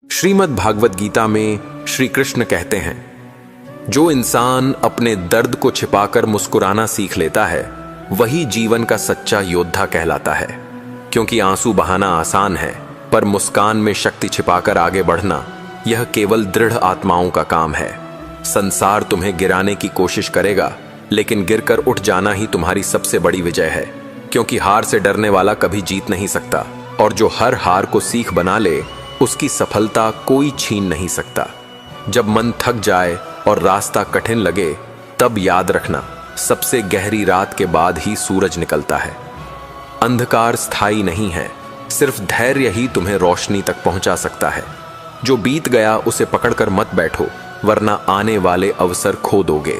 श्रीमद् भागवत गीता में श्री कृष्ण कहते हैं, जो इंसान अपने दर्द को छिपाकर मुस्कुराना सीख लेता है वही जीवन का सच्चा योद्धा कहलाता है। क्योंकि आंसू बहाना आसान है, पर मुस्कान में शक्ति छिपाकर आगे बढ़ना यह केवल दृढ़ आत्माओं का काम है। संसार तुम्हें गिराने की कोशिश करेगा, लेकिन गिरकर उठ जाना ही तुम्हारी सबसे बड़ी विजय है। क्योंकि हार से डरने वाला कभी जीत नहीं सकता, और जो हर हार को सीख बना ले उसकी सफलता कोई छीन नहीं सकता। जब मन थक जाए और रास्ता कठिन लगे, तब याद रखना, सबसे गहरी रात के बाद ही सूरज निकलता है। अंधकार स्थायी नहीं है, सिर्फ धैर्य ही तुम्हें रोशनी तक पहुंचा सकता है। जो बीत गया उसे पकड़कर मत बैठो, वरना आने वाले अवसर खो दोगे।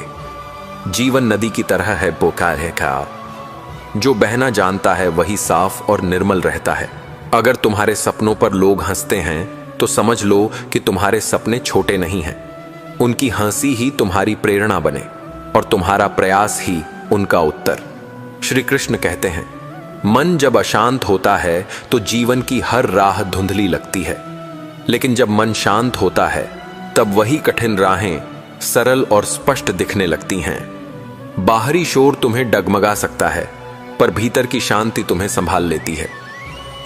जीवन नदी की तरह है, बोकार है का जो बहना जानता है वही साफ और निर्मल रहता है। अगर तुम्हारे सपनों पर लोग हंसते हैं तो समझ लो कि तुम्हारे सपने छोटे नहीं हैं। उनकी हंसी ही तुम्हारी प्रेरणा बने और तुम्हारा प्रयास ही उनका उत्तर। श्री कृष्ण कहते हैं, मन जब अशांत होता है तो जीवन की हर राह धुंधली लगती है, लेकिन जब मन शांत होता है तब वही कठिन राहें सरल और स्पष्ट दिखने लगती हैं। बाहरी शोर तुम्हें डगमगा सकता है, पर भीतर की शांति तुम्हें संभाल लेती है।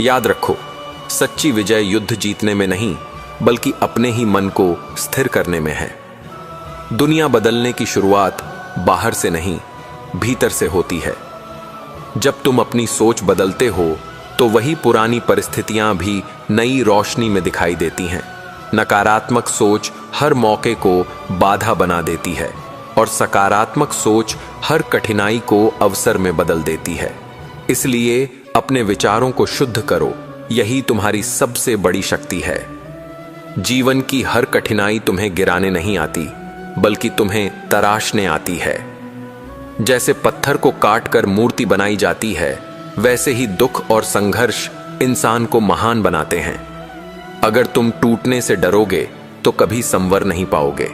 याद रखो, सच्ची विजय युद्ध जीतने में नहीं, बल्कि अपने ही मन को स्थिर करने में है। दुनिया बदलने की शुरुआत बाहर से नहीं, भीतर से होती है। जब तुम अपनी सोच बदलते हो तो वही पुरानी परिस्थितियां भी नई रोशनी में दिखाई देती हैं। नकारात्मक सोच हर मौके को बाधा बना देती है, और सकारात्मक सोच हर कठिनाई को अवसर में बदल देती है। इसलिए अपने विचारों को शुद्ध करो, यही तुम्हारी सबसे बड़ी शक्ति है। जीवन की हर कठिनाई तुम्हें गिराने नहीं आती, बल्कि तुम्हें तराशने आती है। जैसे पत्थर को काटकर मूर्ति बनाई जाती है, वैसे ही दुख और संघर्ष इंसान को महान बनाते हैं। अगर तुम टूटने से डरोगे तो कभी संवर नहीं पाओगे।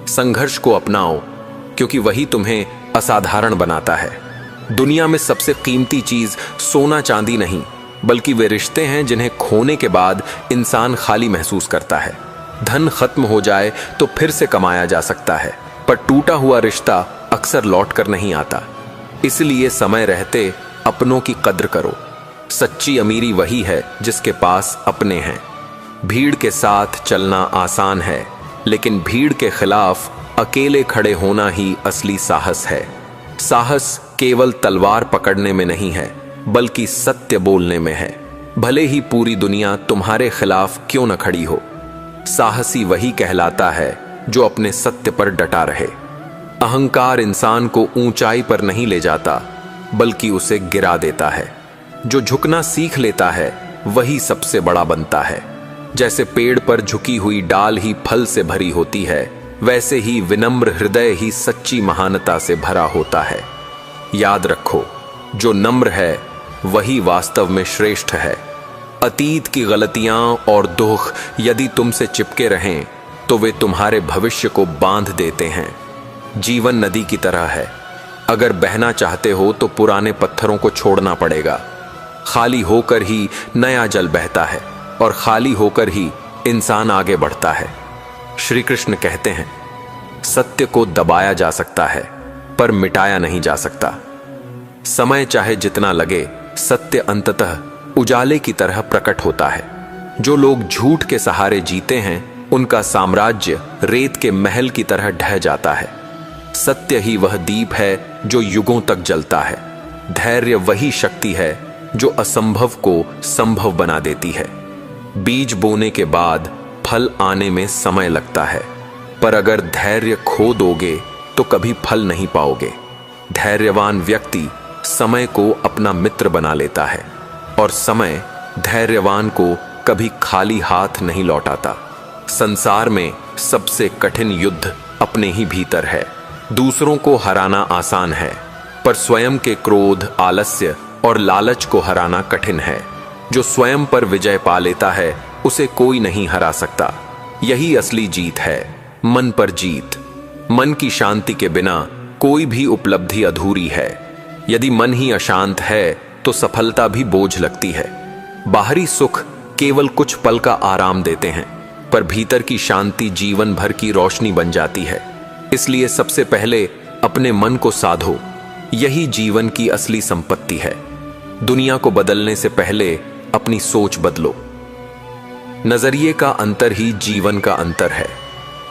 संघर्ष को अपनाओ, क्योंकि वही तुम्हें असाधारण बनाता है। दुनिया में सबसे कीमती चीज सोना चांदी नहीं, बल्कि वे रिश्ते हैं जिन्हें खोने के बाद इंसान खाली महसूस करता है। धन खत्म हो जाए तो फिर से कमाया जा सकता है, पर टूटा हुआ रिश्ता अक्सर लौट कर नहीं आता। इसलिए समय रहते अपनों की कद्र करो। सच्ची अमीरी वही है जिसके पास अपने हैं। भीड़ के साथ चलना आसान है, लेकिन भीड़ के खिलाफ अकेले खड़े होना ही असली साहस है। साहस केवल तलवार पकड़ने में नहीं है, बल्कि सत्य बोलने में है, भले ही पूरी दुनिया तुम्हारे खिलाफ क्यों न खड़ी हो। साहसी वही कहलाता है जो अपने सत्य पर डटा रहे। अहंकार इंसान को ऊंचाई पर नहीं ले जाता, बल्कि उसे गिरा देता है। जो झुकना सीख लेता है वही सबसे बड़ा बनता है। जैसे पेड़ पर झुकी हुई डाल ही फल से भरी होती है, वैसे ही विनम्र हृदय ही सच्ची महानता से भरा होता है। याद रखो, जो नम्र है वही वास्तव में श्रेष्ठ है। अतीत की गलतियां और दुख यदि तुमसे चिपके रहें तो वे तुम्हारे भविष्य को बांध देते हैं। जीवन नदी की तरह है, अगर बहना चाहते हो तो पुराने पत्थरों को छोड़ना पड़ेगा। खाली होकर ही नया जल बहता है, और खाली होकर ही इंसान आगे बढ़ता है। श्री कृष्ण कहते हैं, सत्य को दबाया जा सकता है, पर मिटाया नहीं जा सकता। समय चाहे जितना लगे, सत्य अंततः उजाले की तरह प्रकट होता है। जो लोग झूठ के सहारे जीते हैं, उनका साम्राज्य रेत के महल की तरह ढह जाता है। सत्य ही वह दीप है जो युगों तक जलता है। धैर्य वही शक्ति है जो असंभव को संभव बना देती है। बीज बोने के बाद फल आने में समय लगता है, पर अगर धैर्य खो दोगे तो कभी फल नहीं पाओगे। धैर्यवान व्यक्ति समय को अपना मित्र बना लेता है, और समय धैर्यवान को कभी खाली हाथ नहीं लौटाता। संसार में सबसे कठिन युद्ध अपने ही भीतर है। दूसरों को हराना आसान है, पर स्वयं के क्रोध, आलस्य और लालच को हराना कठिन है। जो स्वयं पर विजय पा लेता है उसे कोई नहीं हरा सकता। यही असली जीत है, मन पर जीत। मन की शांति के बिना कोई भी उपलब्धि अधूरी है। यदि मन ही अशांत है तो सफलता भी बोझ लगती है। बाहरी सुख केवल कुछ पल का आराम देते हैं, पर भीतर की शांति जीवन भर की रोशनी बन जाती है। इसलिए सबसे पहले अपने मन को साधो, यही जीवन की असली संपत्ति है। दुनिया को बदलने से पहले अपनी सोच बदलो। नजरिए का अंतर ही जीवन का अंतर है।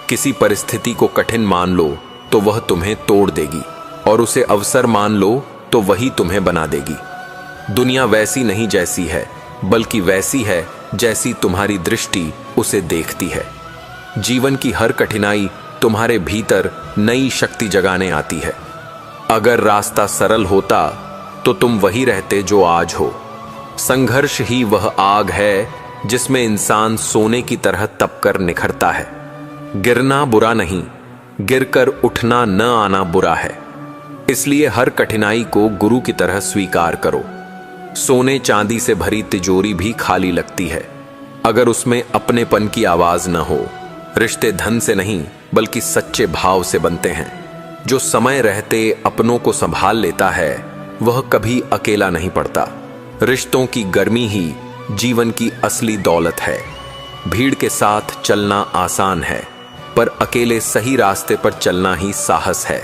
किसी परिस्थिति को कठिन मान लो तो वह तुम्हें तोड़ देगी, और उसे अवसर मान लो तो वही तुम्हें बना देगी। दुनिया वैसी नहीं जैसी है, बल्कि वैसी है जैसी तुम्हारी दृष्टि उसे देखती है। जीवन की हर कठिनाई तुम्हारे भीतर नई शक्ति जगाने आती है। अगर रास्ता सरल होता तो तुम वही रहते जो आज हो। संघर्ष ही वह आग है जिसमें इंसान सोने की तरह तपकर निखरता है। गिरना बुरा नहीं, गिरकर उठना न आना बुरा है। इसलिए हर कठिनाई को गुरु की तरह स्वीकार करो। सोने चांदी से भरी तिजोरी भी खाली लगती है अगर उसमें अपनेपन की आवाज न हो। रिश्ते धन से नहीं बल्कि सच्चे भाव से बनते हैं। जो समय रहते अपनों को संभाल लेता है वह कभी अकेला नहीं पड़ता। रिश्तों की गर्मी ही जीवन की असली दौलत है। भीड़ के साथ चलना आसान है, पर अकेले सही रास्ते पर चलना ही साहस है।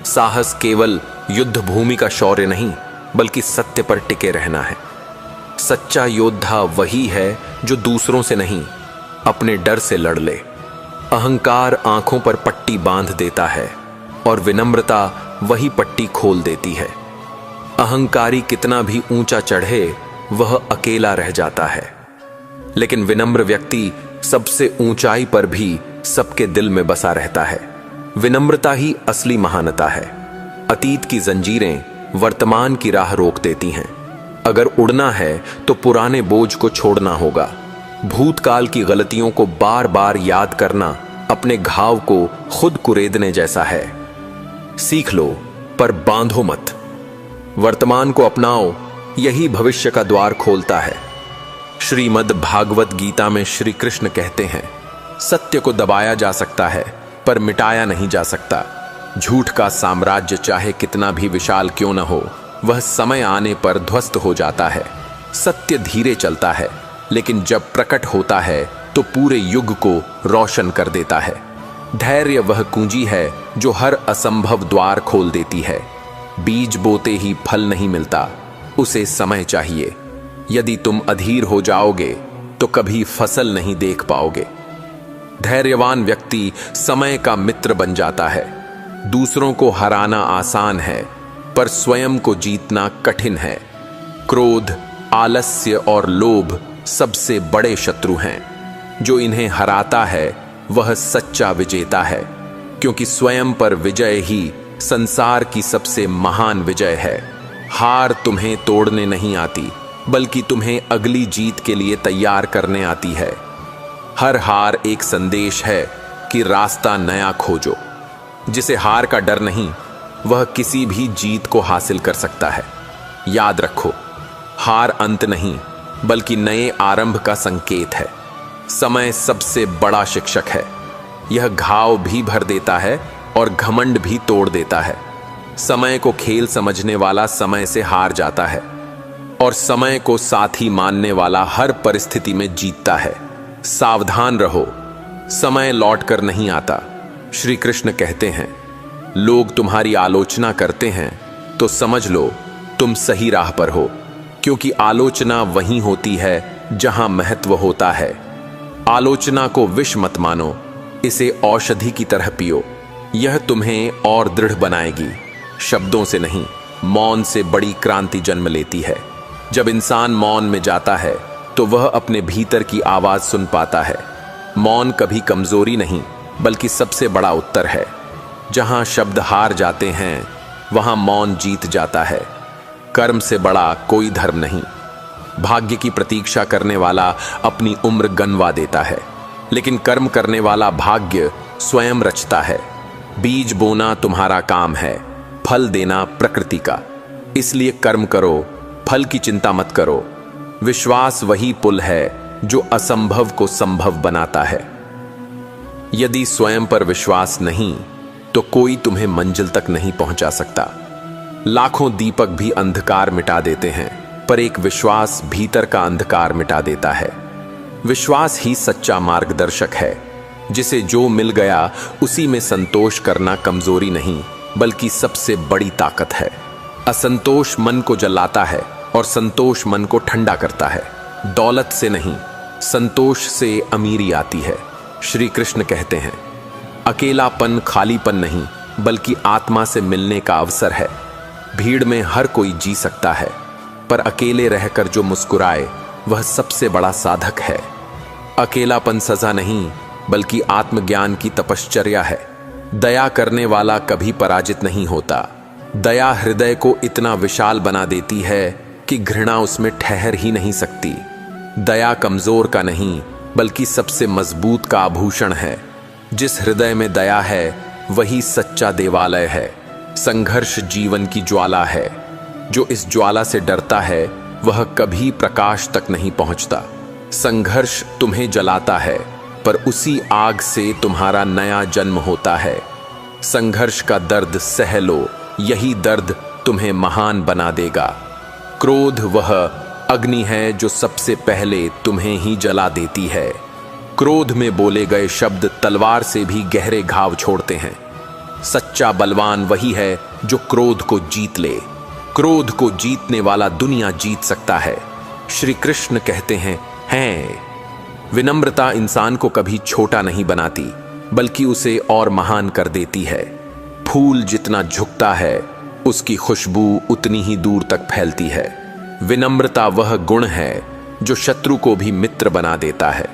साहस केवल युद्ध भूमि का शौर्य नहीं, बल्कि सत्य पर टिके रहना है। सच्चा योद्धा वही है जो दूसरों से नहीं, अपने डर से लड़ ले। अहंकार आंखों पर पट्टी बांध देता है और विनम्रता वही पट्टी खोल देती है। अहंकारी कितना भी ऊंचा चढ़े वह अकेला रह जाता है, लेकिन विनम्र व्यक्ति सबसे ऊंचाई पर भी सबके दिल में बसा रहता है। विनम्रता ही असली महानता है। अतीत की जंजीरें वर्तमान की राह रोक देती हैं। अगर उड़ना है तो पुराने बोझ को छोड़ना होगा। भूतकाल की गलतियों को बार बार याद करना अपने घाव को खुद कुरेदने जैसा है। सीख लो पर बांधो मत। वर्तमान को अपनाओ, यही भविष्य का द्वार खोलता है। श्रीमद् भागवत गीता में श्री कृष्ण कहते हैं, सत्य को दबाया जा सकता है पर मिटाया नहीं जा सकता। झूठ का साम्राज्य चाहे कितना भी विशाल क्यों न हो, वह समय आने पर ध्वस्त हो जाता है। सत्य धीरे चलता है, लेकिन जब प्रकट होता है तो पूरे युग को रोशन कर देता है। धैर्य वह कुंजी है जो हर असंभव द्वार खोल देती है। बीज बोते ही फल नहीं मिलता, उसे समय चाहिए। यदि तुम अधीर हो जाओगे तो कभी फसल नहीं देख पाओगे। धैर्यवान व्यक्ति समय का मित्र बन जाता है। दूसरों को हराना आसान है, पर स्वयं को जीतना कठिन है। क्रोध, आलस्य और लोभ सबसे बड़े शत्रु हैं। जो इन्हें हराता है वह सच्चा विजेता है, क्योंकि स्वयं पर विजय ही संसार की सबसे महान विजय है। हार तुम्हें तोड़ने नहीं आती, बल्कि तुम्हें अगली जीत के लिए तैयार करने आती है। हर हार एक संदेश है कि रास्ता नया खोजो। जिसे हार का डर नहीं, वह किसी भी जीत को हासिल कर सकता है। याद रखो, हार अंत नहीं बल्कि नए आरंभ का संकेत है। समय सबसे बड़ा शिक्षक है। यह घाव भी भर देता है और घमंड भी तोड़ देता है। समय को खेल समझने वाला समय से हार जाता है, और समय को साथी मानने वाला हर परिस्थिति में जीतता है। सावधान रहो, समय लौट कर नहीं आता। श्री कृष्ण कहते हैं, लोग तुम्हारी आलोचना करते हैं तो समझ लो तुम सही राह पर हो, क्योंकि आलोचना वहीं होती है जहां महत्व होता है। आलोचना को विष मत मानो, इसे औषधि की तरह पियो। यह तुम्हें और दृढ़ बनाएगी। शब्दों से नहीं, मौन से बड़ी क्रांति जन्म लेती है। जब इंसान मौन में जाता है तो वह अपने भीतर की आवाज सुन पाता है। मौन कभी कमजोरी नहीं बल्कि सबसे बड़ा उत्तर है। जहां शब्द हार जाते हैं वहां मौन जीत जाता है। कर्म से बड़ा कोई धर्म नहीं। भाग्य की प्रतीक्षा करने वाला अपनी उम्र गंवा देता है, लेकिन कर्म करने वाला भाग्य स्वयं रचता है। बीज बोना तुम्हारा काम है, फल देना प्रकृति का। इसलिए कर्म करो, फल की चिंता मत करो। विश्वास वही पुल है जो असंभव को संभव बनाता है। यदि स्वयं पर विश्वास नहीं तो कोई तुम्हें मंजिल तक नहीं पहुंचा सकता। लाखों दीपक भी अंधकार मिटा देते हैं, पर एक विश्वास भीतर का अंधकार मिटा देता है। विश्वास ही सच्चा मार्गदर्शक है, जिसे जो मिल गया उसी में संतोष करना कमजोरी नहीं बल्कि सबसे बड़ी ताकत है। असंतोष मन को जलाता है और संतोष मन को ठंडा करता है। दौलत से नहीं, संतोष से अमीरी आती है। श्री कृष्ण कहते हैं, अकेलापन खालीपन नहीं बल्कि आत्मा से मिलने का अवसर है। भीड़ में हर कोई जी सकता है, पर अकेले रहकर जो मुस्कुराए वह सबसे बड़ा साधक है। अकेलापन सजा नहीं बल्कि आत्मज्ञान की तपश्चर्या है। दया करने वाला कभी पराजित नहीं होता। दया हृदय को इतना विशाल बना देती है कि घृणा उसमें ठहर ही नहीं सकती। दया कमजोर का नहीं बल्कि सबसे मजबूत का आभूषण है। जिस हृदय में दया है वही सच्चा देवालय है। संघर्ष जीवन की ज्वाला है। जो इस ज्वाला से डरता है वह कभी प्रकाश तक नहीं पहुंचता। संघर्ष तुम्हें जलाता है, पर उसी आग से तुम्हारा नया जन्म होता है। संघर्ष का दर्द सह लो, यही दर्द तुम्हें महान बना देगा। क्रोध वह अग्नि है जो सबसे पहले तुम्हें ही जला देती है। क्रोध में बोले गए शब्द तलवार से भी गहरे घाव छोड़ते हैं। सच्चा बलवान वही है जो क्रोध को जीत ले। क्रोध को जीतने वाला दुनिया जीत सकता है। श्री कृष्ण कहते हैं, विनम्रता इंसान को कभी छोटा नहीं बनाती बल्कि उसे और महान कर देती है। फूल जितना झुकता है उसकी खुशबू उतनी ही दूर तक फैलती है। विनम्रता वह गुण है जो शत्रु को भी मित्र बना देता है।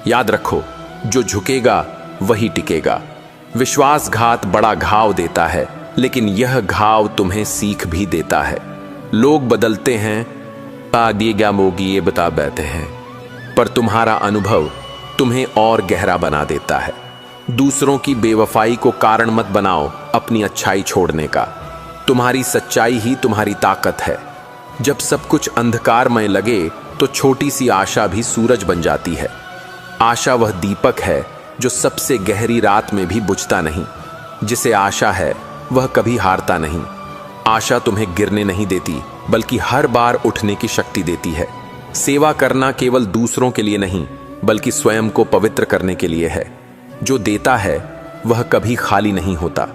याद रखो, जो झुकेगा वही टिकेगा। विश्वासघात बड़ा घाव देता है, लेकिन यह घाव तुम्हें सीख भी देता है। लोग बदलते हैं, आगे क्या मोगी ये बता बैठे हैं, पर तुम्हारा अनुभव तुम्हें और गहरा बना देता है। दूसरों की बेवफाई को कारण मत बनाओ अपनी अच्छाई छोड़ने का। तुम्हारी सच्चाई ही तुम्हारी ताकत है। जब सब कुछ अंधकारमय लगे तो छोटी सी आशा भी सूरज बन जाती है। आशा वह दीपक है जो सबसे गहरी रात में भी बुझता नहीं। जिसे आशा है वह कभी हारता नहीं। आशा तुम्हें गिरने नहीं देती बल्कि हर बार उठने की शक्ति देती है। सेवा करना केवल दूसरों के लिए नहीं बल्कि स्वयं को पवित्र करने के लिए है। जो देता है वह कभी खाली नहीं होता।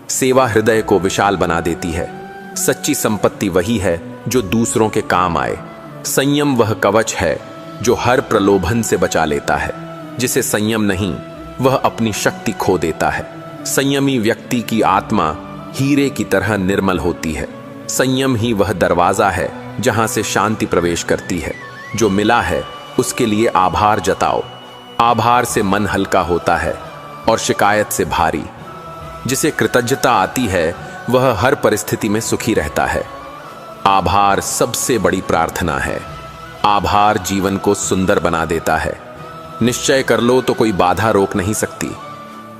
सेवा हृदय को विशाल बना देती है। सच्ची संपत्ति वही है जो दूसरों के काम आए। संयम वह कवच है जो हर प्रलोभन से बचा लेता है। जिसे संयम नहीं वह अपनी शक्ति खो देता है। संयमी व्यक्ति की आत्मा हीरे की तरह निर्मल होती है। संयम ही वह दरवाजा है जहां से शांति प्रवेश करती है। जो मिला है उसके लिए आभार जताओ। आभार से मन हल्का होता है और शिकायत से भारी। जिसे कृतज्ञता आती है वह हर परिस्थिति में सुखी रहता है। आभार सबसे बड़ी प्रार्थना है। आभार जीवन को सुंदर बना देता है। निश्चय कर लो तो कोई बाधा रोक नहीं सकती।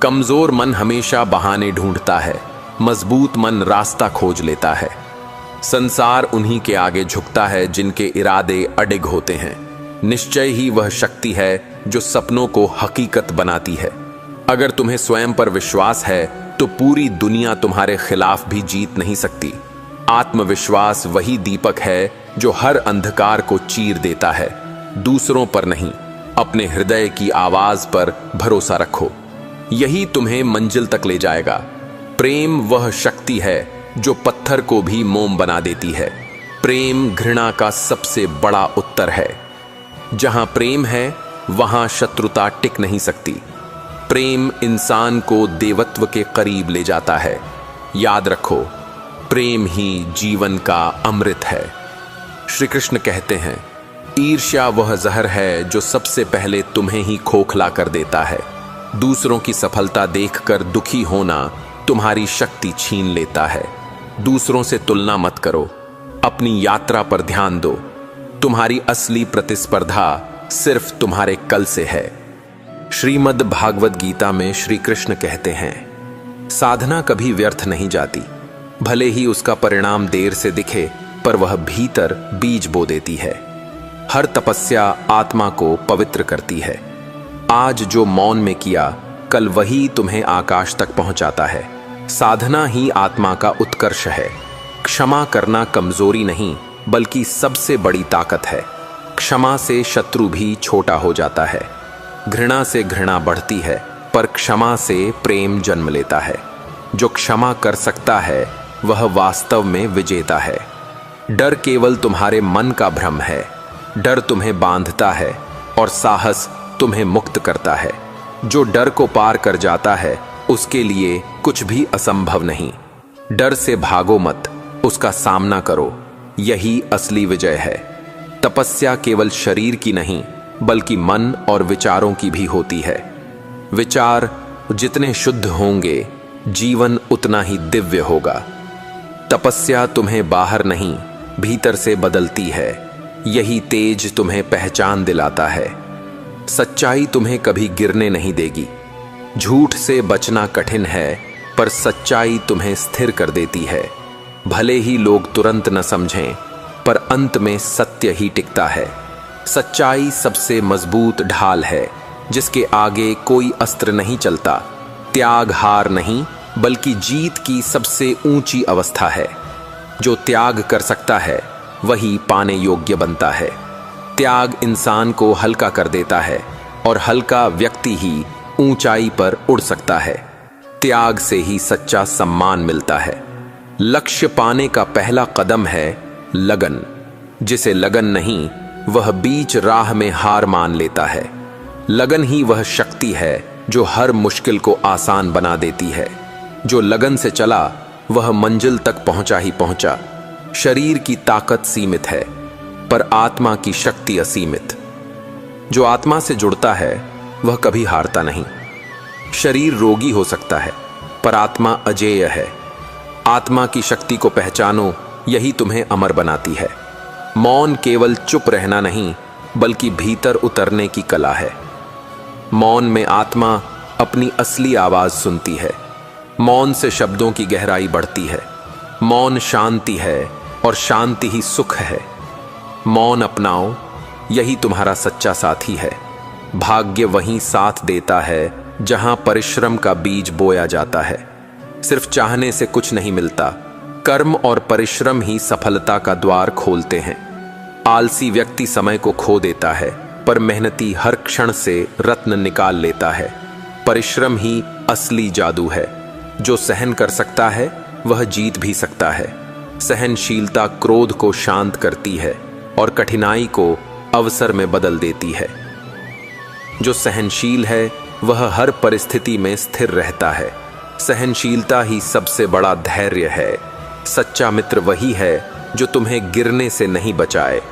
कमजोर मन हमेशा बहाने ढूंढता है, मजबूत मन रास्ता खोज लेता है। संसार उन्हीं के आगे झुकता है जिनके इरादे अडिग होते हैं। निश्चय ही वह शक्ति है जो सपनों को हकीकत बनाती है। अगर तुम्हें स्वयं पर विश्वास है तो पूरी दुनिया तुम्हारे खिलाफ भी जीत नहीं सकती। आत्मविश्वास वही दीपक है जो हर अंधकार को चीर देता है। दूसरों पर नहीं, अपने हृदय की आवाज पर भरोसा रखो। यही तुम्हें मंजिल तक ले जाएगा। प्रेम वह शक्ति है जो पत्थर को भी मोम बना देती है। प्रेम घृणा का सबसे बड़ा उत्तर है। जहां प्रेम है वहां शत्रुता टिक नहीं सकती। प्रेम इंसान को देवत्व के करीब ले जाता है। याद रखो, प्रेम ही जीवन का अमृत है। श्री कृष्ण कहते हैं, ईर्ष्या वह जहर है जो सबसे पहले तुम्हें ही खोखला कर देता है। दूसरों की सफलता देखकर दुखी होना तुम्हारी शक्ति छीन लेता है। दूसरों से तुलना मत करो, अपनी यात्रा पर ध्यान दो। तुम्हारी असली प्रतिस्पर्धा सिर्फ तुम्हारे कल से है। श्रीमद् भागवत गीता में श्री कृष्ण कहते हैं, साधना कभी व्यर्थ नहीं जाती। भले ही उसका परिणाम देर से दिखे, पर वह भीतर बीज बो देती है। हर तपस्या आत्मा को पवित्र करती है। आज जो मौन में किया, कल वही तुम्हें आकाश तक पहुंचाता है। साधना ही आत्मा का उत्कर्ष है। क्षमा करना कमजोरी नहीं बल्कि सबसे बड़ी ताकत है। क्षमा से शत्रु भी छोटा हो जाता है। घृणा से घृणा बढ़ती है, पर क्षमा से प्रेम जन्म लेता है। जो क्षमा कर सकता है वह वास्तव में विजेता है। डर केवल तुम्हारे मन का भ्रम है। डर तुम्हें बांधता है और साहस तुम्हें मुक्त करता है। जो डर को पार कर जाता है उसके लिए कुछ भी असंभव नहीं। डर से भागो मत, उसका सामना करो, यही असली विजय है। तपस्या केवल शरीर की नहीं बल्कि मन और विचारों की भी होती है। विचार जितने शुद्ध होंगे जीवन उतना ही दिव्य होगा। तपस्या तुम्हें बाहर नहीं भीतर से बदलती है। यही तेज तुम्हें पहचान दिलाता है। सच्चाई तुम्हें कभी गिरने नहीं देगी। झूठ से बचना कठिन है, पर सच्चाई तुम्हें स्थिर कर देती है। भले ही लोग तुरंत न समझें, पर अंत में सत्य ही टिकता है। सच्चाई सबसे मजबूत ढाल है, जिसके आगे कोई अस्त्र नहीं चलता। त्याग हार नहीं बल्कि जीत की सबसे ऊंची अवस्था है। जो त्याग कर सकता है वही पाने योग्य बनता है। त्याग इंसान को हल्का कर देता है और हल्का व्यक्ति ही ऊंचाई पर उड़ सकता है। त्याग से ही सच्चा सम्मान मिलता है। लक्ष्य पाने का पहला कदम है लगन। जिसे लगन नहीं वह बीच राह में हार मान लेता है। लगन ही वह शक्ति है जो हर मुश्किल को आसान बना देती है। जो लगन से चला वह मंजिल तक पहुंचा ही पहुंचा। शरीर की ताकत सीमित है, पर आत्मा की शक्ति असीमित। जो आत्मा से जुड़ता है वह कभी हारता नहीं। शरीर रोगी हो सकता है, पर आत्मा अजेय है। आत्मा की शक्ति को पहचानो, यही तुम्हें अमर बनाती है। मौन केवल चुप रहना नहीं बल्कि भीतर उतरने की कला है। मौन में आत्मा अपनी असली आवाज सुनती है। मौन से शब्दों की गहराई बढ़ती है। मौन शांति है और शांति ही सुख है। मौन अपनाओ, यही तुम्हारा सच्चा साथी है। भाग्य वहीं साथ देता है जहां परिश्रम का बीज बोया जाता है। सिर्फ चाहने से कुछ नहीं मिलता। कर्म और परिश्रम ही सफलता का द्वार खोलते हैं। आलसी व्यक्ति समय को खो देता है, पर मेहनती हर क्षण से रत्न निकाल लेता है। परिश्रम ही असली जादू है। जो सहन कर सकता है वह जीत भी सकता है। सहनशीलता क्रोध को शांत करती है और कठिनाई को अवसर में बदल देती है। जो सहनशील है वह हर परिस्थिति में स्थिर रहता है। सहनशीलता ही सबसे बड़ा धैर्य है। सच्चा मित्र वही है जो तुम्हें गिरने से नहीं बचाए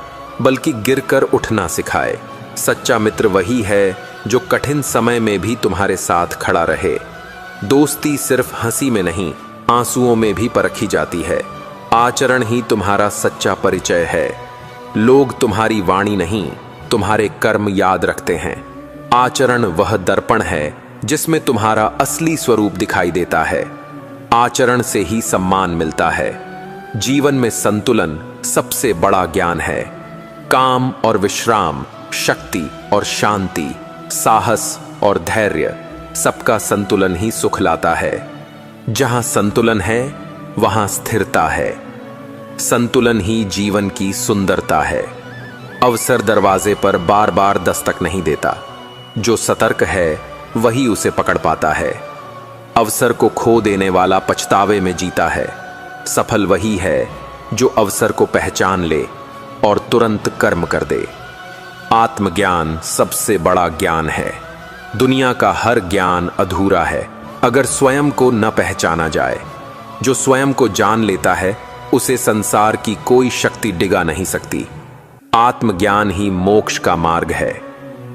बल्कि गिरकर उठना सिखाए। सच्चा मित्र वही है जो कठिन समय में भी तुम्हारे साथ खड़ा रहे। दोस्ती सिर्फ हंसी में नहीं आंसुओं में भी परखी जाती है। आचरण ही तुम्हारा सच्चा परिचय है। लोग तुम्हारी वाणी नहीं तुम्हारे कर्म याद रखते हैं। आचरण वह दर्पण है जिसमें तुम्हारा असली स्वरूप दिखाई देता है। आचरण से ही सम्मान मिलता है। जीवन में संतुलन सबसे बड़ा ज्ञान है। काम और विश्राम, शक्ति और शांति, साहस और धैर्य, सबका संतुलन ही सुख लाता है। जहां संतुलन है वहां स्थिरता है। संतुलन ही जीवन की सुंदरता है। अवसर दरवाजे पर बार बार दस्तक नहीं देता। जो सतर्क है वही उसे पकड़ पाता है। अवसर को खो देने वाला पछतावे में जीता है। सफल वही है जो अवसर को पहचान ले और तुरंत कर्म कर दे। आत्मज्ञान सबसे बड़ा ज्ञान है। दुनिया का हर ज्ञान अधूरा है अगर स्वयं को न पहचाना जाए। जो स्वयं को जान लेता है उसे संसार की कोई शक्ति डिगा नहीं सकती। आत्मज्ञान ही मोक्ष का मार्ग है।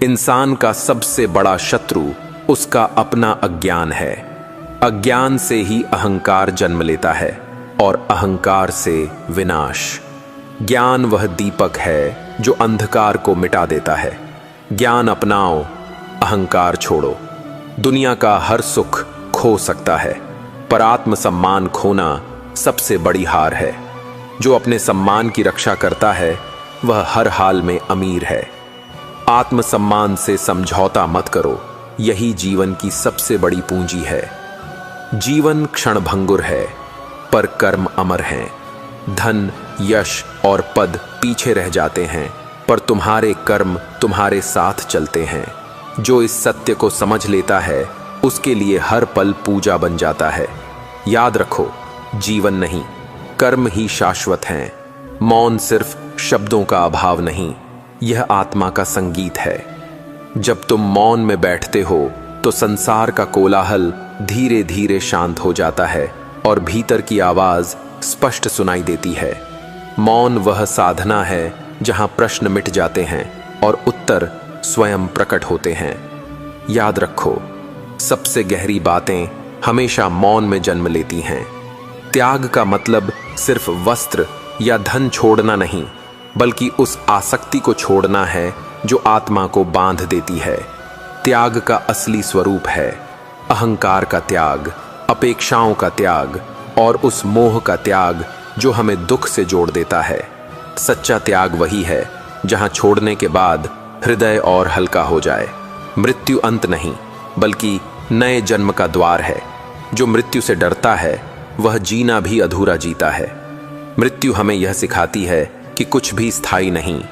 इंसान का सबसे बड़ा शत्रु उसका अपना अज्ञान है। अज्ञान से ही अहंकार जन्म लेता है और अहंकार से विनाश। ज्ञान वह दीपक है जो अंधकार को मिटा देता है। ज्ञान अपनाओ, अहंकार छोड़ो। दुनिया का हर सुख खो सकता है, पर आत्मसम्मान खोना सबसे बड़ी हार है। जो अपने सम्मान की रक्षा करता है वह हर हाल में अमीर है। आत्मसम्मान से समझौता मत करो, यही जीवन की सबसे बड़ी पूंजी है। जीवन क्षणभंगुर है, पर कर्म अमर हैं। धन, यश और पद पीछे रह जाते हैं, पर तुम्हारे कर्म तुम्हारे साथ चलते हैं। जो इस सत्य को समझ लेता है उसके लिए हर पल पूजा बन जाता है। याद रखो, जीवन नहीं, कर्म ही शाश्वत हैं। मौन सिर्फ शब्दों का अभाव नहीं, यह आत्मा का संगीत है। जब तुम मौन में बैठते हो तो संसार का कोलाहल धीरे धीरे शांत हो जाता है और भीतर की आवाज स्पष्ट सुनाई देती है। मौन वह साधना है जहां प्रश्न मिट जाते हैं और उत्तर स्वयं प्रकट होते हैं। याद रखो, सबसे गहरी बातें हमेशा मौन में जन्म लेती हैं। त्याग का मतलब सिर्फ वस्त्र या धन छोड़ना नहीं, बल्कि उस आसक्ति को छोड़ना है जो आत्मा को बांध देती है। त्याग का असली स्वरूप है अहंकार का त्याग, अपेक्षाओं का त्याग और उस मोह का त्याग जो हमें दुख से जोड़ देता है। सच्चा त्याग वही है जहां छोड़ने के बाद हृदय और हल्का हो जाए। मृत्यु अंत नहीं, बल्कि नए जन्म का द्वार है। जो मृत्यु से डरता है वह जीना भी अधूरा जीता है। मृत्यु हमें यह सिखाती है कि कुछ भी स्थायी नहीं,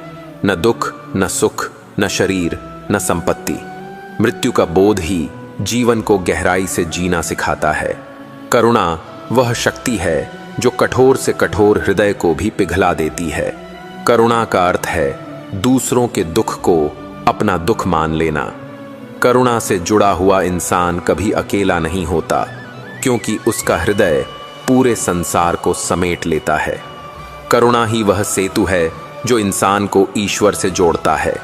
न दुख, न सुख, न शरीर, न संपत्ति। मृत्यु का बोध ही जीवन को गहराई से जीना सिखाता है। करुणा वह शक्ति है जो कठोर से कठोर हृदय को भी पिघला देती है। करुणा का अर्थ है दूसरों के दुख को अपना दुख मान लेना। करुणा से जुड़ा हुआ इंसान कभी अकेला नहीं होता, क्योंकि उसका हृदय पूरे संसार को समेट लेता है। करुणा ही वह सेतु है जो इंसान को ईश्वर से जोड़ता है।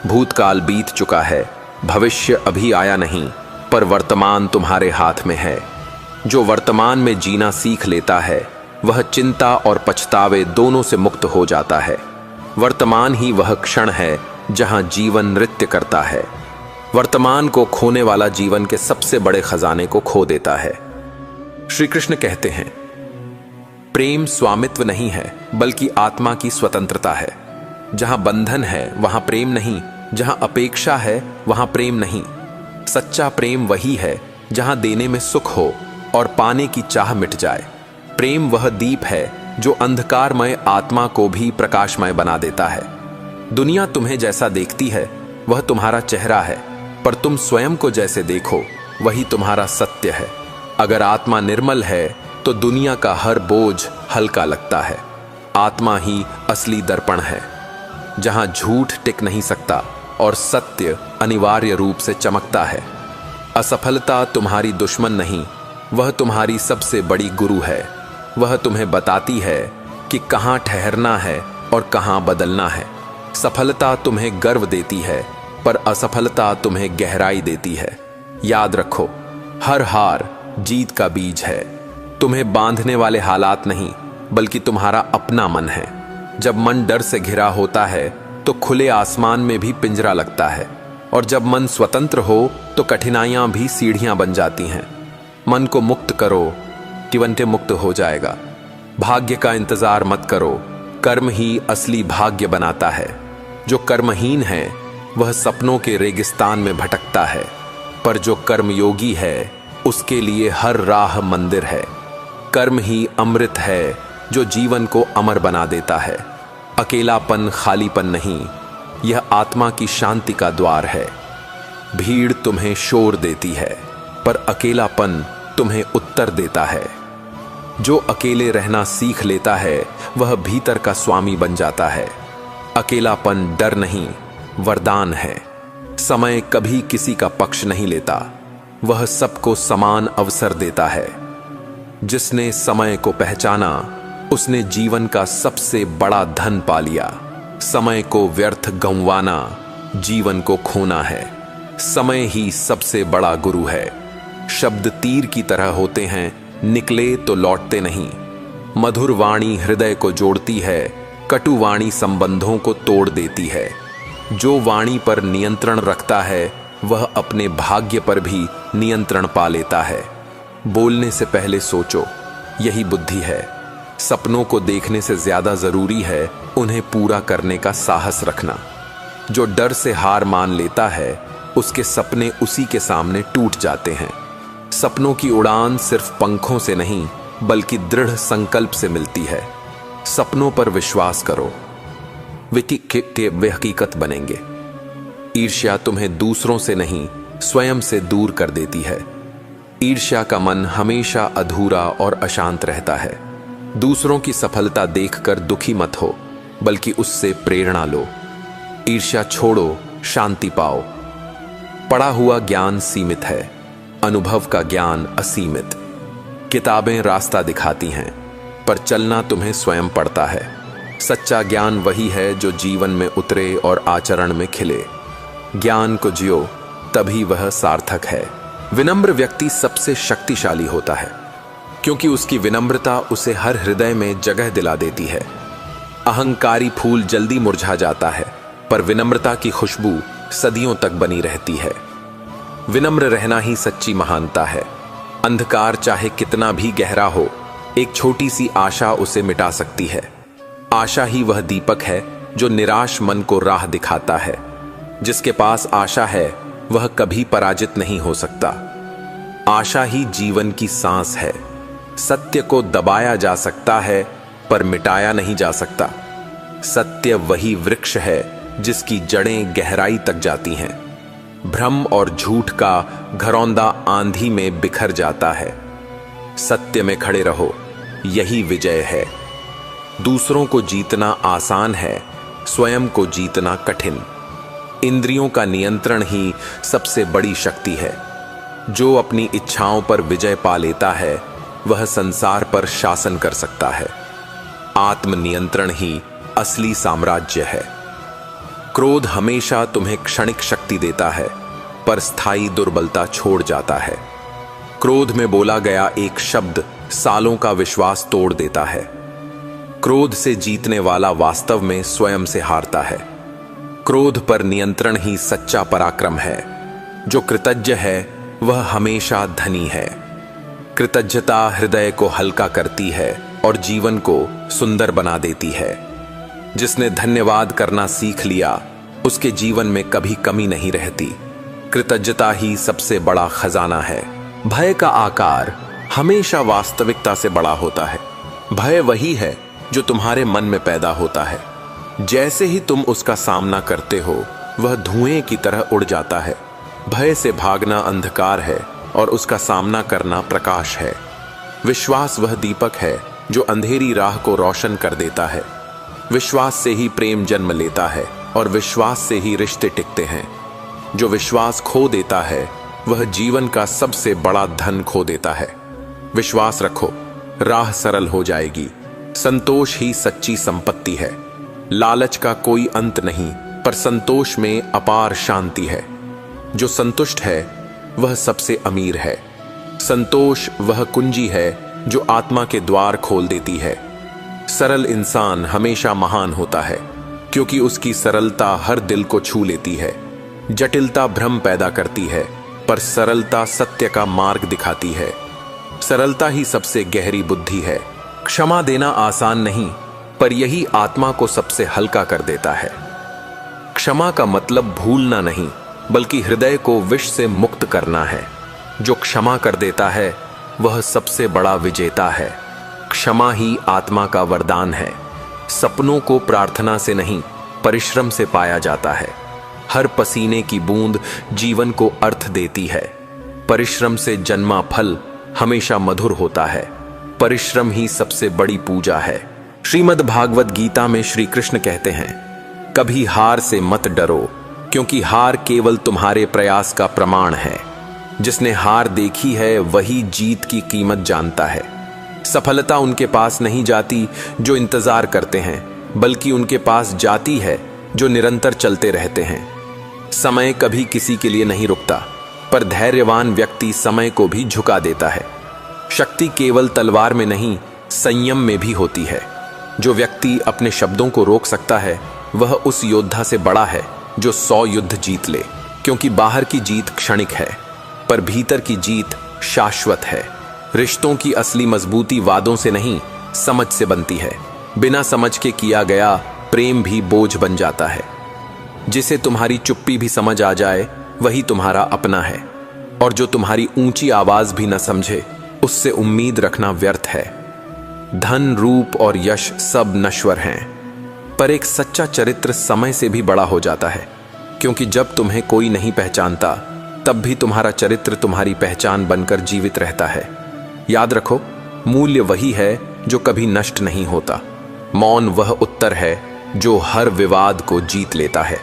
भूतकाल बीत चुका है, भविष्य अभी आया नहीं, पर वर्तमान तुम्हारे हाथ में है। जो वर्तमान में जीना सीख लेता है वह चिंता और पछतावे दोनों से मुक्त हो जाता है। वर्तमान ही वह क्षण है जहां जीवन नृत्य करता है। वर्तमान को खोने वाला जीवन के सबसे बड़े खजाने को खो देता है। श्री कृष्ण कहते हैं, प्रेम स्वामित्व नहीं है बल्कि आत्मा की स्वतंत्रता है। जहां बंधन है वहां प्रेम नहीं, जहां अपेक्षा है वहां प्रेम नहीं। सच्चा प्रेम वही है जहां देने में सुख हो और पाने की चाह मिट जाए। प्रेम वह दीप है जो अंधकारमय आत्मा को भी प्रकाशमय बना देता है। दुनिया तुम्हें जैसा देखती है वह तुम्हारा चेहरा है, पर तुम स्वयं को जैसे देखो वही तुम्हारा सत्य है। अगर आत्मा निर्मल है तो दुनिया का हर बोझ हल्का लगता है। आत्मा ही असली दर्पण है, जहां झूठ टिक नहीं सकता और सत्य अनिवार्य रूप से चमकता है। असफलता तुम्हारी दुश्मन नहीं, वह तुम्हारी सबसे बड़ी गुरु है। वह तुम्हें बताती है कि कहां ठहरना है और कहां बदलना है। सफलता तुम्हें गर्व देती है, पर असफलता तुम्हें गहराई देती है। याद रखो, हर हार जीत का बीज है। तुम्हें बांधने वाले हालात नहीं, बल्कि तुम्हारा अपना मन है। जब मन डर से घिरा होता है तो खुले आसमान में भी पिंजरा लगता है, और जब मन स्वतंत्र हो तो कठिनाइयां भी सीढ़ियां बन जाती हैं। मन को मुक्त करो, तिवंटे मुक्त हो जाएगा। भाग्य का इंतजार मत करो, कर्म ही असली भाग्य बनाता है। जो कर्महीन है वह सपनों के रेगिस्तान में भटकता है, पर जो कर्मयोगी है उसके लिए हर राह मंदिर है। कर्म ही अमृत है जो जीवन को अमर बना देता है। अकेलापन खालीपन नहीं, यह आत्मा की शांति का द्वार है। भीड़ तुम्हें शोर देती है, पर अकेलापन तुम्हें उत्तर देता है। जो अकेले रहना सीख लेता है वह भीतर का स्वामी बन जाता है। अकेलापन डर नहीं, वरदान है। समय कभी किसी का पक्ष नहीं लेता, वह सबको समान अवसर देता है। जिसने समय को पहचाना उसने जीवन का सबसे बड़ा धन पा लिया। समय को व्यर्थ गंवाना जीवन को खोना है। समय ही सबसे बड़ा गुरु है। शब्द तीर की तरह होते हैं, निकले तो लौटते नहीं। मधुर वाणी हृदय को जोड़ती है, कटु वाणी संबंधों को तोड़ देती है। जो वाणी पर नियंत्रण रखता है वह अपने भाग्य पर भी नियंत्रण पा लेता है। बोलने से पहले सोचो, यही बुद्धि है। सपनों को देखने से ज्यादा जरूरी है उन्हें पूरा करने का साहस रखना। जो डर से हार मान लेता है उसके सपने उसी के सामने टूट जाते हैं। सपनों की उड़ान सिर्फ पंखों से नहीं बल्कि दृढ़ संकल्प से मिलती है। सपनों पर विश्वास करो, वे हकीकत बनेंगे। ईर्ष्या तुम्हें दूसरों से नहीं स्वयं से दूर कर देती है। ईर्ष्या का मन हमेशा अधूरा और अशांत रहता है। दूसरों की सफलता देखकर दुखी मत हो, बल्कि उससे प्रेरणा लो। ईर्ष्या छोड़ो, शांति पाओ। पढ़ा हुआ ज्ञान सीमित है, अनुभव का ज्ञान असीमित। किताबें रास्ता दिखाती हैं, पर चलना तुम्हें स्वयं पड़ता है। सच्चा ज्ञान वही है जो जीवन में उतरे और आचरण में खिले। ज्ञान को जियो, तभी वह सार्थक है। विनम्र व्यक्ति सबसे शक्तिशाली होता है, क्योंकि उसकी विनम्रता उसे हर हृदय में जगह दिला देती है। अहंकारी फूल जल्दी मुरझा जाता है, पर विनम्रता की खुशबू सदियों तक बनी रहती है। विनम्र रहना ही सच्ची महानता है। अंधकार चाहे कितना भी गहरा हो, एक छोटी सी आशा उसे मिटा सकती है। आशा ही वह दीपक है जो निराश मन को राह दिखाता है। जिसके पास आशा है वह कभी पराजित नहीं हो सकता। आशा ही जीवन की सांस है। सत्य को दबाया जा सकता है, पर मिटाया नहीं जा सकता। सत्य वही वृक्ष है जिसकी जड़ें गहराई तक जाती हैं। भ्रम और झूठ का घरौंदा आंधी में बिखर जाता है। सत्य में खड़े रहो, यही विजय है। दूसरों को जीतना आसान है, स्वयं को जीतना कठिन। इंद्रियों का नियंत्रण ही सबसे बड़ी शक्ति है। जो अपनी इच्छाओं पर विजय पा लेता है, वह संसार पर शासन कर सकता है। आत्मनियंत्रण ही असली साम्राज्य है। क्रोध हमेशा तुम्हें क्षणिक शक्ति देता है, पर स्थायी दुर्बलता छोड़ जाता है। क्रोध में बोला गया एक शब्द सालों का विश्वास तोड़ देता है। क्रोध से जीतने वाला वास्तव में स्वयं से हारता है। क्रोध पर नियंत्रण ही सच्चा पराक्रम है। जो कृतज्ञ है वह हमेशा धनी है। कृतज्ञता हृदय को हल्का करती है और जीवन को सुंदर बना देती है। जिसने धन्यवाद करना सीख लिया, उसके जीवन में कभी कमी नहीं रहती। कृतज्ञता ही सबसे बड़ा खजाना है। भय का आकार हमेशा वास्तविकता से बड़ा होता है। भय वही है जो तुम्हारे मन में पैदा होता है। जैसे ही तुम उसका सामना करते हो, वह धुएं की तरह उड़ जाता है। भय से भागना अंधकार है और उसका सामना करना प्रकाश है। विश्वास वह दीपक है जो अंधेरी राह को रोशन कर देता है। विश्वास से ही प्रेम जन्म लेता है और विश्वास से ही रिश्ते टिकते हैं। जो विश्वास खो देता है, वह जीवन का सबसे बड़ा धन खो देता है। विश्वास रखो, राह सरल हो जाएगी। संतोष ही सच्ची संपत्ति है। लालच का कोई अंत नहीं, पर संतोष में अपार शांति है। जो संतुष्ट है वह सबसे अमीर है। संतोष वह कुंजी है जो आत्मा के द्वार खोल देती है। सरल इंसान हमेशा महान होता है, क्योंकि उसकी सरलता हर दिल को छू लेती है। जटिलता भ्रम पैदा करती है, पर सरलता सत्य का मार्ग दिखाती है। सरलता ही सबसे गहरी बुद्धि है। क्षमा देना आसान नहीं, पर यही आत्मा को सबसे हल्का कर देता है। क्षमा का मतलब भूलना नहीं, बल्कि हृदय को विष से मुक्त करना है। जो क्षमा कर देता है, वह सबसे बड़ा विजेता है। क्षमा ही आत्मा का वरदान है। सपनों को प्रार्थना से नहीं, परिश्रम से पाया जाता है। हर पसीने की बूंद जीवन को अर्थ देती है। परिश्रम से जन्मा फल हमेशा मधुर होता है। परिश्रम ही सबसे बड़ी पूजा है। श्रीमद् भागवत गीता में श्री कृष्ण कहते हैं, कभी हार से मत डरो, क्योंकि हार केवल तुम्हारे प्रयास का प्रमाण है। जिसने हार देखी है, वही जीत की कीमत जानता है। सफलता उनके पास नहीं जाती जो इंतजार करते हैं, बल्कि उनके पास जाती है जो निरंतर चलते रहते हैं। समय कभी किसी के लिए नहीं रुकता, पर धैर्यवान व्यक्ति समय को भी झुका देता है। शक्ति केवल तलवार में नहीं, संयम में भी होती है। जो व्यक्ति अपने शब्दों को रोक सकता है, वह उस योद्धा से बड़ा है जो 100 युद्ध जीत ले। क्योंकि बाहर की जीत क्षणिक है, पर भीतर की जीत शाश्वत है। रिश्तों की असली मजबूती वादों से नहीं, समझ से बनती है। बिना समझ के किया गया प्रेम भी बोझ बन जाता है। जिसे तुम्हारी चुप्पी भी समझ आ जाए, वही तुम्हारा अपना है। और जो तुम्हारी ऊंची आवाज भी न समझे, उससे उम्मीद रखना व्यर्थ है। धन, रूप और यश सब नश्वर हैं, पर एक सच्चा चरित्र समय से भी बड़ा हो जाता है, क्योंकि जब तुम्हें कोई नहीं पहचानता तब भी तुम्हारा चरित्र तुम्हारी पहचान बनकर जीवित रहता है। याद रखो, मूल्य वही है जो कभी नष्ट नहीं होता। मौन वह उत्तर है जो हर विवाद को जीत लेता है।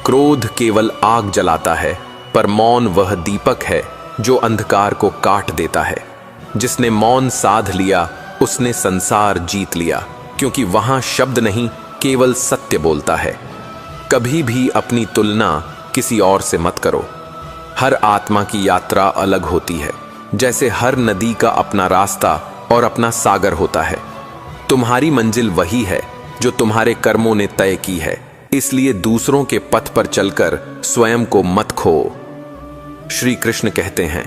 क्रोध केवल आग जलाता है, पर मौन वह दीपक है जो अंधकार को काट देता है। जिसने मौन साध लिया उसने संसार जीत लिया, क्योंकि वहां शब्द नहीं, केवल सत्य बोलता है। कभी भी अपनी तुलना किसी और से मत करो। हर आत्मा की यात्रा अलग होती है, जैसे हर नदी का अपना रास्ता और अपना सागर होता है। तुम्हारी मंजिल वही है जो तुम्हारे कर्मों ने तय की है, इसलिए दूसरों के पथ पर चलकर स्वयं को मत खो। श्री कृष्ण कहते हैं,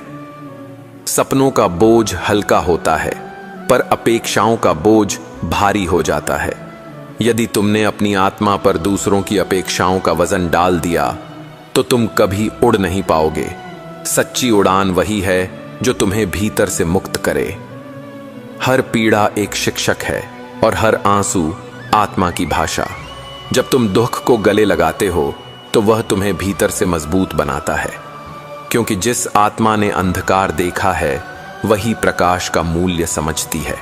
सपनों का बोझ हल्का होता है, पर अपेक्षाओं का बोझ भारी हो जाता है। यदि तुमने अपनी आत्मा पर दूसरों की अपेक्षाओं का वजन डाल दिया तो तुम कभी उड़ नहीं पाओगे। सच्ची उड़ान वही है जो तुम्हें भीतर से मुक्त करे। हर पीड़ा एक शिक्षक है और हर आंसू आत्मा की भाषा। जब तुम दुख को गले लगाते हो तो वह तुम्हें भीतर से मजबूत बनाता है, क्योंकि जिस आत्मा ने अंधकार देखा है वही प्रकाश का मूल्य समझती है।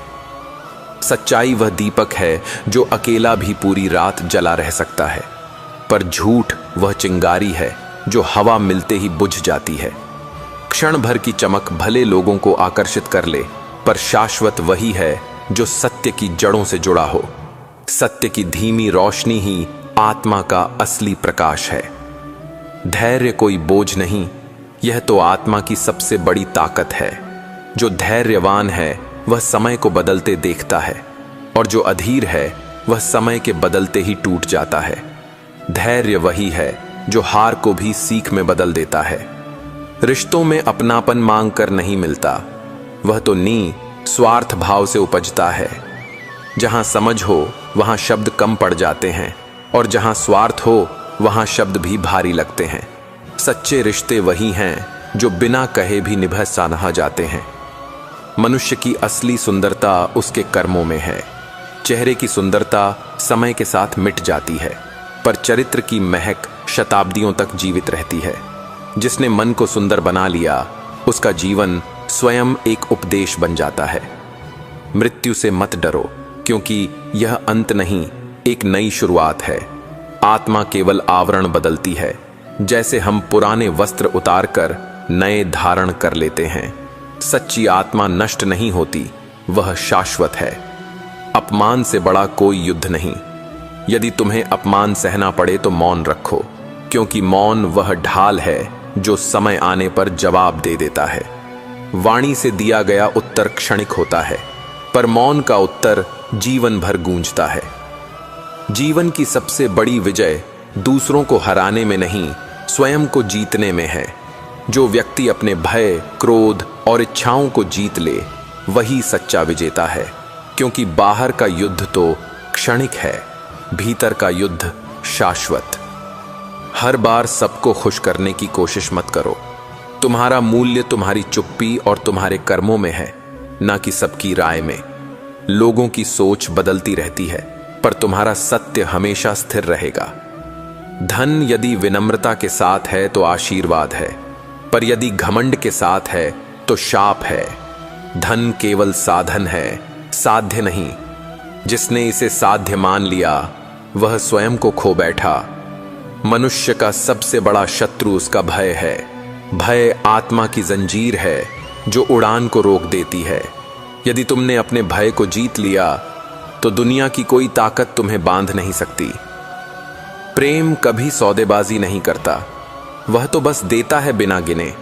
सच्चाई वह दीपक है जो अकेला भी पूरी रात जला रह सकता है, पर झूठ वह चिंगारी है जो हवा मिलते ही बुझ जाती है। क्षण भर की चमक भले लोगों को आकर्षित कर ले, पर शाश्वत वही है जो सत्य की जड़ों से जुड़ा हो। सत्य की धीमी रोशनी ही आत्मा का असली प्रकाश है। धैर्य कोई बोझ नहीं, यह तो आत्मा की सबसे बड़ी ताकत है। जो धैर्यवान है वह समय को बदलते देखता है, और जो अधीर है वह समय के बदलते ही टूट जाता है। धैर्य वही है जो हार को भी सीख में बदल देता है। रिश्तों में अपनापन मांग कर नहीं मिलता, वह तो स्वार्थ भाव से उपजता है। जहां समझ हो वहां शब्द कम पड़ जाते हैं, और जहां स्वार्थ हो वहां शब्द भी भारी लगते हैं। सच्चे रिश्ते वही हैं जो बिना कहे भी निभा सहा जाते हैं। मनुष्य की असली सुंदरता उसके कर्मों में है। चेहरे की सुंदरता समय के साथ मिट जाती है, पर चरित्र की महक शताब्दियों तक जीवित रहती है। जिसने मन को सुंदर बना लिया उसका जीवन स्वयं एक उपदेश बन जाता है। मृत्यु से मत डरो, क्योंकि यह अंत नहीं, एक नई शुरुआत है। आत्मा केवल आवरण बदलती है, जैसे हम पुराने वस्त्र उतारकर नए धारण कर लेते हैं। सच्ची आत्मा नष्ट नहीं होती, वह शाश्वत है। अपमान से बड़ा कोई युद्ध नहीं। यदि तुम्हें अपमान सहना पड़े तो मौन रखो, क्योंकि मौन वह ढाल है जो समय आने पर जवाब दे देता है। वाणी से दिया गया उत्तर क्षणिक होता है, पर मौन का उत्तर जीवन भर गूंजता है। जीवन की सबसे बड़ी विजय दूसरों को हराने में नहीं, स्वयं को जीतने में है। जो व्यक्ति अपने भय, क्रोध और इच्छाओं को जीत ले वही सच्चा विजेता है, क्योंकि बाहर का युद्ध तो क्षणिक है, भीतर का युद्ध शाश्वत। हर बार सबको खुश करने की कोशिश मत करो। तुम्हारा मूल्य तुम्हारी चुप्पी और तुम्हारे कर्मों में है, ना कि सबकी राय में। लोगों की सोच बदलती रहती है, पर तुम्हारा सत्य हमेशा स्थिर रहेगा। धन यदि विनम्रता के साथ है तो आशीर्वाद है, पर यदि घमंड के साथ है तो शाप है। धन केवल साधन है, साध्य नहीं। जिसने इसे साध्य मान लिया वह स्वयं को खो बैठा। मनुष्य का सबसे बड़ा शत्रु उसका भय है। भय आत्मा की जंजीर है जो उड़ान को रोक देती है। यदि तुमने अपने भय को जीत लिया तो दुनिया की कोई ताकत तुम्हें बांध नहीं सकती। प्रेम कभी सौदेबाजी नहीं करता, वह तो बस देता है बिना गिने।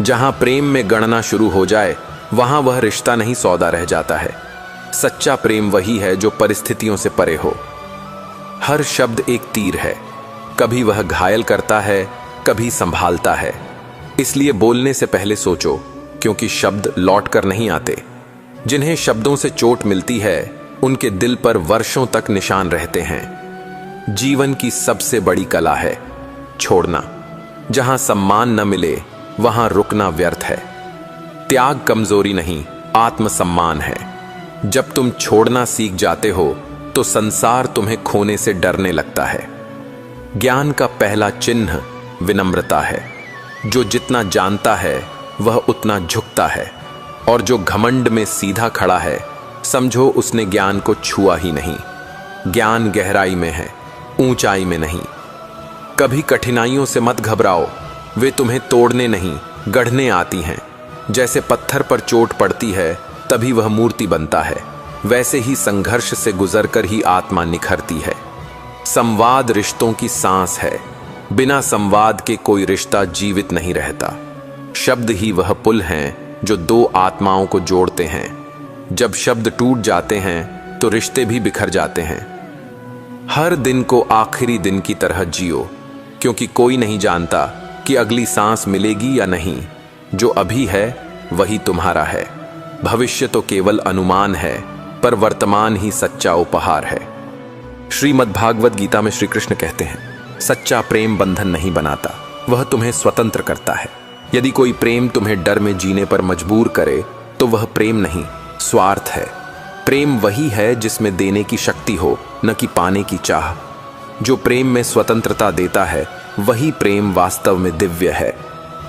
जहां प्रेम में गणना शुरू हो जाए वहां वह रिश्ता नहीं, सौदा रह जाता है। सच्चा प्रेम वही है जो परिस्थितियों से परे हो। हर शब्द एक तीर है, कभी वह घायल करता है, कभी संभालता है। इसलिए बोलने से पहले सोचो, क्योंकि शब्द लौट कर नहीं आते। जिन्हें शब्दों से चोट मिलती है उनके दिल पर वर्षों तक निशान रहते हैं। जीवन की सबसे बड़ी कला है छोड़ना। जहां सम्मान न मिले वहां रुकना व्यर्थ है। त्याग कमजोरी नहीं, आत्मसम्मान है। जब तुम छोड़ना सीख जाते हो तो संसार तुम्हें खोने से डरने लगता है। ज्ञान का पहला चिन्ह विनम्रता है। जो जितना जानता है वह उतना झुकता है, और जो घमंड में सीधा खड़ा है समझो उसने ज्ञान को छुआ ही नहीं। ज्ञान गहराई में है, ऊंचाई में नहीं। कभी कठिनाइयों से मत घबराओ, वे तुम्हें तोड़ने नहीं गढ़ने आती हैं। जैसे पत्थर पर चोट पड़ती है तभी वह मूर्ति बनता है, वैसे ही संघर्ष से गुजरकर ही आत्मा निखरती है। संवाद रिश्तों की सांस है। बिना संवाद के कोई रिश्ता जीवित नहीं रहता। शब्द ही वह पुल हैं जो दो आत्माओं को जोड़ते हैं। जब शब्द टूट जाते हैं तो रिश्ते भी बिखर जाते हैं। हर दिन को आखिरी दिन की तरह जियो, क्योंकि कोई नहीं जानता कि अगली सांस मिलेगी या नहीं। जो अभी है वही तुम्हारा है। भविष्य तो केवल अनुमान है, पर वर्तमान ही सच्चा उपहार है। श्रीमद् भागवत गीता में श्री कृष्ण कहते हैं, सच्चा प्रेम बंधन नहीं बनाता, वह तुम्हें स्वतंत्र करता है। यदि कोई प्रेम तुम्हें डर में जीने पर मजबूर करे तो वह प्रेम नहीं, स्वार्थ है। प्रेम वही है जिसमें देने की शक्ति हो, न कि पाने की चाह। जो प्रेम में स्वतंत्रता देता है वही प्रेम वास्तव में दिव्य है।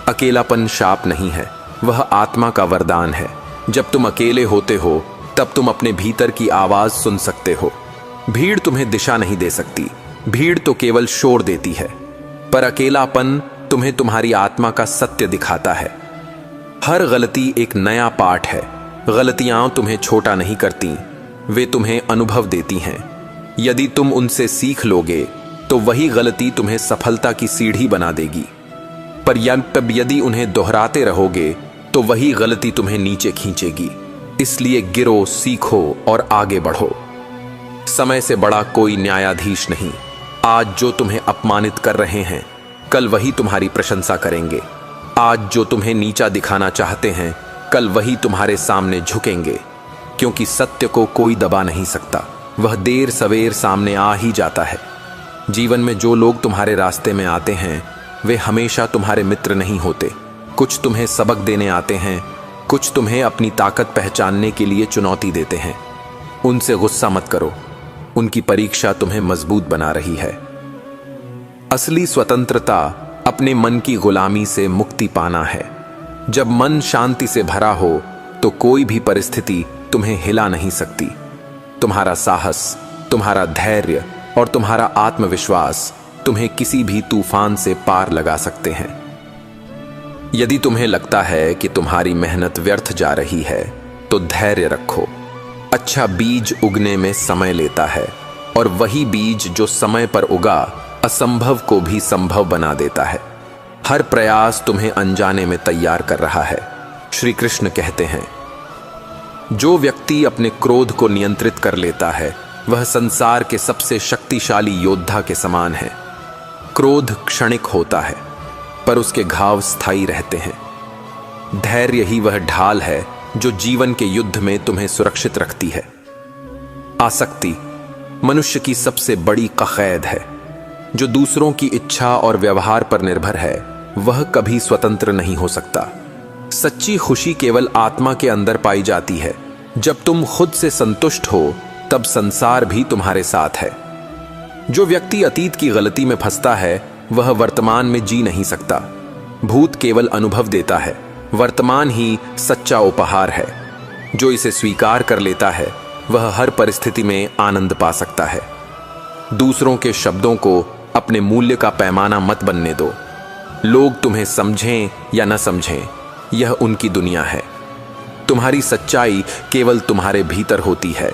अकेलापन शाप नहीं है, वह आत्मा का वरदान है। जब तुम अकेले होते हो तब तुम अपने भीतर की आवाज सुन सकते हो। भीड़ तुम्हें दिशा नहीं दे सकती, भीड़ तो केवल शोर देती है, पर अकेलापन तुम्हें तुम्हारी आत्मा का सत्य दिखाता है। हर गलती एक नया पाठ है। गलतियां तुम्हें छोटा नहीं करती, वे तुम्हें अनुभव देती हैं। यदि तुम उनसे सीख लोगे तो वही गलती तुम्हें सफलता की सीढ़ी बना देगी, पर यदि उन्हें दोहराते रहोगे तो वही गलती तुम्हें नीचे खींचेगी। इसलिए गिरो, सीखो और आगे बढ़ो। समय से बड़ा कोई न्यायाधीश नहीं। आज जो तुम्हें अपमानित कर रहे हैं कल वही तुम्हारी प्रशंसा करेंगे। आज जो तुम्हें नीचा दिखाना चाहते हैं कल वही तुम्हारे सामने झुकेंगे, क्योंकि सत्य को कोई दबा नहीं सकता, वह देर सवेर सामने आ ही जाता है। जीवन में जो लोग तुम्हारे रास्ते में आते हैं वे हमेशा तुम्हारे मित्र नहीं होते। कुछ तुम्हें सबक देने आते हैं, कुछ तुम्हें अपनी ताकत पहचानने के लिए चुनौती देते हैं। उनसे गुस्सा मत करो, उनकी परीक्षा तुम्हें मजबूत बना रही है। असली स्वतंत्रता अपने मन की गुलामी से मुक्ति पाना है। जब मन शांति से भरा हो तो कोई भी परिस्थिति तुम्हें हिला नहीं सकती। तुम्हारा साहस, तुम्हारा धैर्य और तुम्हारा आत्मविश्वास तुम्हें किसी भी तूफान से पार लगा सकते हैं। यदि तुम्हें लगता है कि तुम्हारी मेहनत व्यर्थ जा रही है तो धैर्य रखो। अच्छा बीज उगने में समय लेता है, और वही बीज जो समय पर उगा असंभव को भी संभव बना देता है। हर प्रयास तुम्हें अनजाने में तैयार कर रहा है। श्री कृष्ण कहते हैं, जो व्यक्ति अपने क्रोध को नियंत्रित कर लेता है वह संसार के सबसे शक्तिशाली योद्धा के समान है। क्रोध क्षणिक होता है, पर उसके घाव स्थायी रहते हैं। धैर्य ही वह ढाल है जो जीवन के युद्ध में तुम्हें सुरक्षित रखती है। आसक्ति मनुष्य की सबसे बड़ी कक़ैद है। जो दूसरों की इच्छा और व्यवहार पर निर्भर है वह कभी स्वतंत्र नहीं हो सकता। सच्ची खुशी केवल आत्मा के अंदर पाई जाती है। जब तुम खुद से संतुष्ट हो तब संसार भी तुम्हारे साथ है। जो व्यक्ति अतीत की गलती में फंसता है वह वर्तमान में जी नहीं सकता। भूत केवल अनुभव देता है, वर्तमान ही सच्चा उपहार है। जो इसे स्वीकार कर लेता है वह हर परिस्थिति में आनंद पा सकता है। दूसरों के शब्दों को अपने मूल्य का पैमाना मत बनने दो। लोग तुम्हें समझें या न समझें, यह उनकी दुनिया है। तुम्हारी सच्चाई केवल तुम्हारे भीतर होती है।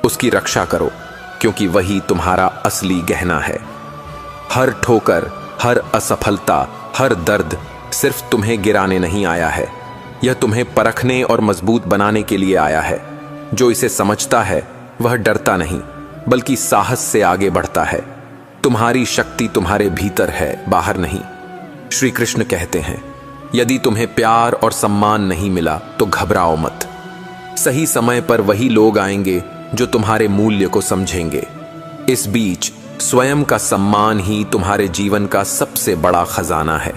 उसकी रक्षा करो, क्योंकि वही तुम्हारा असली गहना है। हर ठोकर, हर असफलता, हर दर्द सिर्फ तुम्हें गिराने नहीं आया है, यह तुम्हें परखने और मजबूत बनाने के लिए आया है। जो इसे समझता है वह डरता नहीं, बल्कि साहस से आगे बढ़ता है। तुम्हारी शक्ति तुम्हारे भीतर है, बाहर नहीं। श्री कृष्ण कहते हैं, यदि तुम्हें प्यार और सम्मान नहीं मिला तो घबराओ मत। सही समय पर वही लोग आएंगे जो तुम्हारे मूल्य को समझेंगे। इस बीच स्वयं का सम्मान ही तुम्हारे जीवन का सबसे बड़ा खजाना है।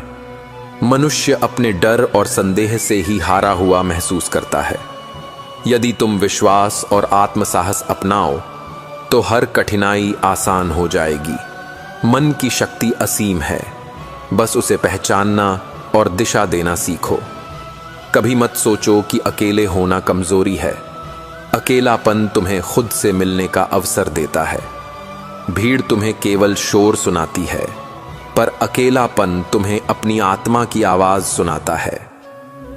मनुष्य अपने डर और संदेह से ही हारा हुआ महसूस करता है। यदि तुम विश्वास और आत्मसाहस अपनाओ तो हर कठिनाई आसान हो जाएगी। मन की शक्ति असीम है, बस उसे पहचानना और दिशा देना सीखो। कभी मत सोचो कि अकेले होना कमजोरी है। अकेलापन तुम्हें खुद से मिलने का अवसर देता है। भीड़ तुम्हें केवल शोर सुनाती है, पर अकेलापन तुम्हें अपनी आत्मा की आवाज सुनाता है।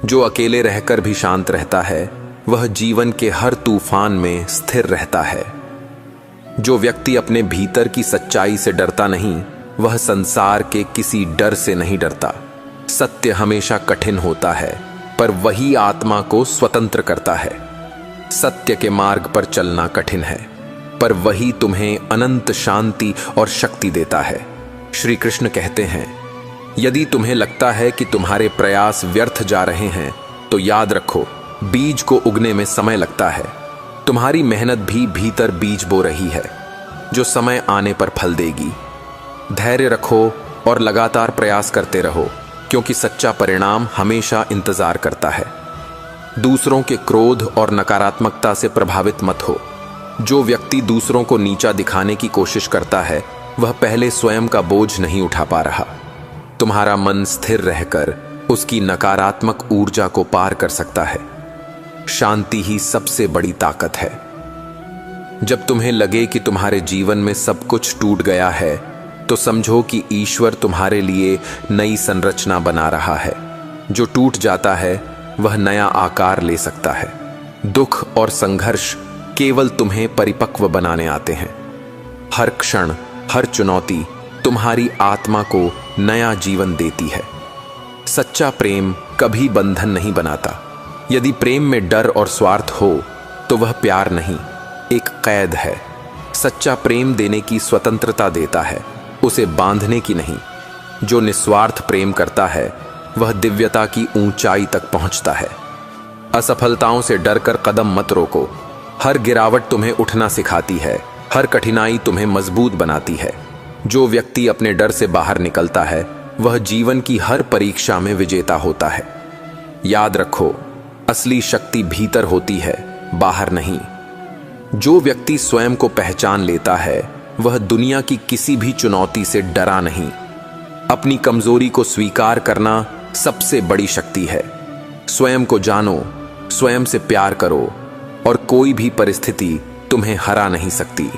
जो अकेले रहकर भी शांत रहता है, वह जीवन के हर तूफान में स्थिर रहता है। जो व्यक्ति अपने भीतर की सच्चाई से डरता नहीं, वह संसार के किसी डर से नहीं डरता। सत्य हमेशा कठिन होता है, पर वही आत्मा को स्वतंत्र करता है। सत्य के मार्ग पर चलना कठिन है, पर वही तुम्हें अनंत शांति और शक्ति देता है। श्री कृष्ण कहते हैं, यदि तुम्हें लगता है कि तुम्हारे प्रयास व्यर्थ जा रहे हैं, तो याद रखो, बीज को उगने में समय लगता है। तुम्हारी मेहनत भी भीतर बीज बो रही है, जो समय आने पर फल देगी। धैर्य रखो और लगातार प्रयास करते रहो, क्योंकि सच्चा परिणाम हमेशा इंतजार करता है। दूसरों के क्रोध और नकारात्मकता से प्रभावित मत हो। जो व्यक्ति दूसरों को नीचा दिखाने की कोशिश करता है, वह पहले स्वयं का बोझ नहीं उठा पा रहा। तुम्हारा मन स्थिर रहकर उसकी नकारात्मक ऊर्जा को पार कर सकता है। शांति ही सबसे बड़ी ताकत है। जब तुम्हें लगे कि तुम्हारे जीवन में सब कुछ टूट गया है, तो समझो कि ईश्वर तुम्हारे लिए नई संरचना बना रहा है। जो टूट जाता है वह नया आकार ले सकता है। दुख और संघर्ष केवल तुम्हें परिपक्व बनाने आते हैं। हर क्षण, हर चुनौती तुम्हारी आत्मा को नया जीवन देती है। सच्चा प्रेम कभी बंधन नहीं बनाता। यदि प्रेम में डर और स्वार्थ हो, तो वह प्यार नहीं, एक कैद है। सच्चा प्रेम देने की स्वतंत्रता देता है, उसे बांधने की नहीं। जो निस्वार्थ प्रेम करता है, वह दिव्यता की ऊंचाई तक पहुंचता है। असफलताओं से डरकर कदम मत रोको। हर गिरावट तुम्हें उठना सिखाती है, हर कठिनाई तुम्हें मजबूत बनाती है। जो व्यक्ति अपने डर से बाहर निकलता है, वह जीवन की हर परीक्षा में विजेता होता है। याद रखो, असली शक्ति भीतर होती है, बाहर नहीं। जो व्यक्ति स्वयं को पहचान लेता है, वह दुनिया की किसी भी चुनौती से डरा नहीं। अपनी कमजोरी को स्वीकार करना सबसे बड़ी शक्ति है। स्वयं को जानो, स्वयं से प्यार करो, और कोई भी परिस्थिति तुम्हें हरा नहीं सकती।